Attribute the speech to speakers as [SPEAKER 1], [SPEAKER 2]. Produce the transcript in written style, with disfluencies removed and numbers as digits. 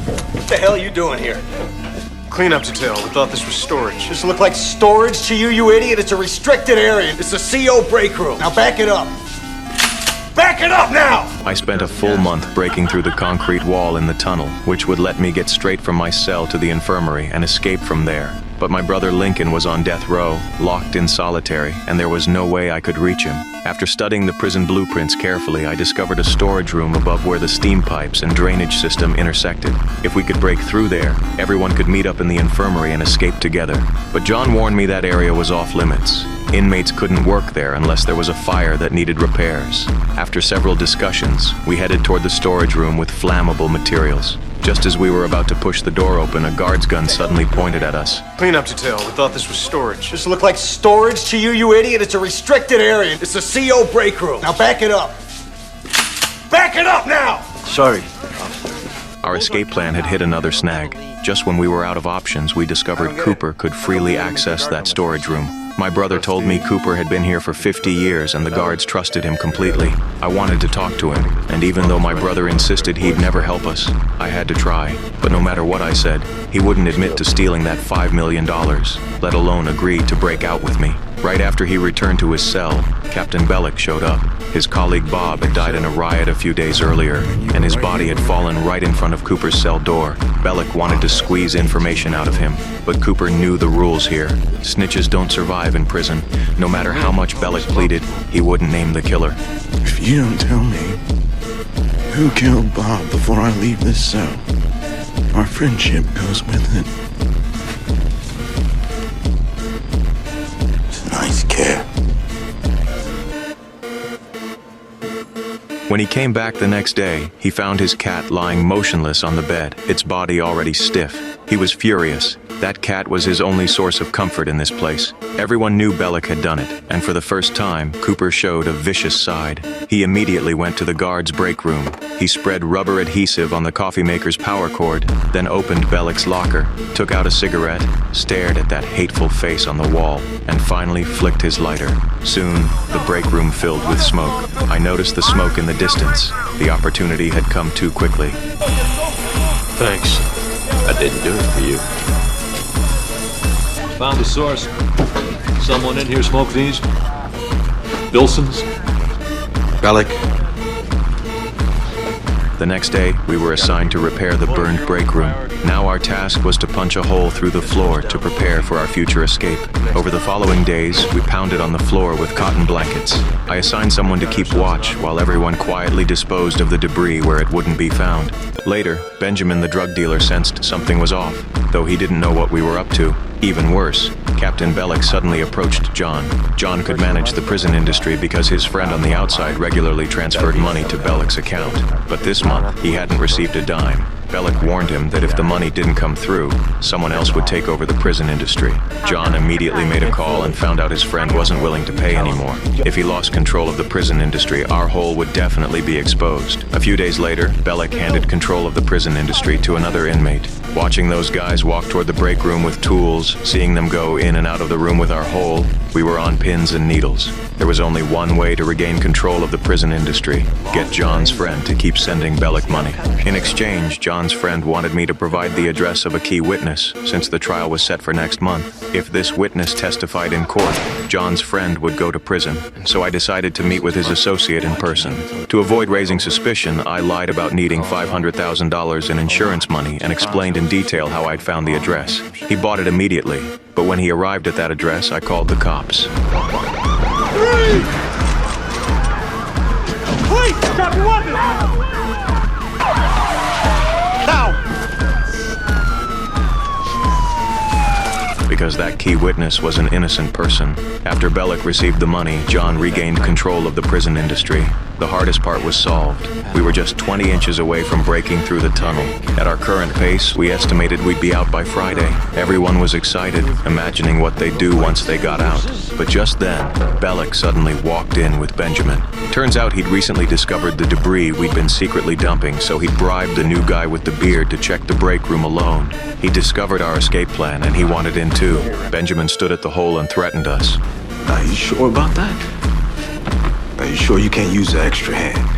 [SPEAKER 1] What the hell are you doing here?
[SPEAKER 2] Cleanup detail. We thought this was storage.
[SPEAKER 1] Does it look like storage to you, you idiot? It's a restricted area. It's a CO break room. Now back it up. Back it up now!
[SPEAKER 3] I spent a full month breaking through the concrete wall in the tunnel, which would let me get straight from my cell to the infirmary and escape from there. But my brother Lincoln was on death row, locked in solitary, and there was no way I could reach him. After studying the prison blueprints carefully, I discovered a storage room above where the steam pipes and drainage system intersected. If we could break through there, everyone could meet up in the infirmary and escape together. But John warned me that area was off limits. Inmates couldn't work there unless there was a fire that needed repairs. After several discussions, we headed toward the storage room with flammable materials. Just as we were about to push the door open, a guard's gun suddenly pointed at us.
[SPEAKER 2] Cleanup detail. We thought this was storage.
[SPEAKER 1] Does it look like storage to you, you idiot? It's a restricted area. It's a CO break room. Now back it up. Back it up now!
[SPEAKER 2] Sorry.
[SPEAKER 3] Our escape plan had hit another snag. Just when we were out of options, we discovered Cooper could freely access that storage room. My brother told me Cooper had been here for 50 years and the guards trusted him completely. I wanted to talk to him, and even though my brother insisted he'd never help us, I had to try. But no matter what I said, he wouldn't admit to stealing that $5 million, let alone agree to break out with me. Right after he returned to his cell, Captain Bellick showed up. His colleague Bob had died in a riot a few days earlier, and his body had fallen right in front of Cooper's cell door. Bellick wanted to squeeze information out of him, but Cooper knew the rules here. Snitches don't survive in prison. No matter how much Bellick pleaded, he wouldn't name the killer.
[SPEAKER 4] If you don't tell me who killed Bob before I leave this cell, our friendship goes with it. It's a nice cat.
[SPEAKER 3] When he came back the next day, he found his cat lying motionless on the bed, its body already stiff. He was furious. That cat was his only source of comfort in this place. Everyone knew Bellick had done it, and for the first time, Cooper showed a vicious side. He immediately went to the guard's break room. He spread rubber adhesive on the coffee maker's power cord, then opened Bellick's locker, took out a cigarette, stared at that hateful face on the wall, and finally flicked his lighter. Soon, the break room filled with smoke. I noticed the smoke in the distance. The opportunity had come too quickly.
[SPEAKER 5] Thanks. I didn't do it for you. Found the source. Someone in here smoked these? Bilsons?
[SPEAKER 4] Bellick.
[SPEAKER 3] The next day, we were assigned to repair the burned break room. Now our task was to punch a hole through the floor to prepare for our future escape. Over the following days, we pounded on the floor with cotton blankets. I assigned someone to keep watch while everyone quietly disposed of the debris where it wouldn't be found. Later, Benjamin the drug dealer sensed something was off, though he didn't know what we were up to. Even worse, Captain Bellick suddenly approached John. John could manage the prison industry because his friend on the outside regularly transferred money to Bellick's account. But this month, he hadn't received a dime. Bellick warned him that if the money didn't come through, someone else would take over the prison industry. John immediately made a call and found out his friend wasn't willing to pay anymore. If he lost control of the prison industry, our hole would definitely be exposed. A few days later, Bellick handed control of the prison industry to another inmate. Watching those guys walk toward the break room with tools, seeing them go in and out of the room with our hole, we were on pins and needles. There was only one way to regain control of the prison industry: get John's friend to keep sending Bellick money. In exchange, John's friend wanted me to provide the address of a key witness, since the trial was set for next month. If this witness testified in court, John's friend would go to prison, so I decided to meet with his associate in person. To avoid raising suspicion, I lied about needing $500,000 in insurance money and explained in detail how I'd found the address. He bought it immediately, but when he arrived at that address, I called the cops.
[SPEAKER 1] Please, stop your weapon! Now!
[SPEAKER 3] Because that key witness was an innocent person. After Bellick received the money, John regained control of the prison industry. The hardest part was solved. We were just 20 inches away from breaking through the tunnel. At our current pace, we estimated we'd be out by Friday. Everyone was excited, imagining what they'd do once they got out. But just then, Bellick suddenly walked in with Benjamin. Turns out he'd recently discovered the debris we'd been secretly dumping, so he'd bribed the new guy with the beard to check the break room alone. He discovered our escape plan, and he wanted in too. Benjamin stood at the hole and threatened us.
[SPEAKER 4] Are you sure about that? Are you sure you can't use the extra hand?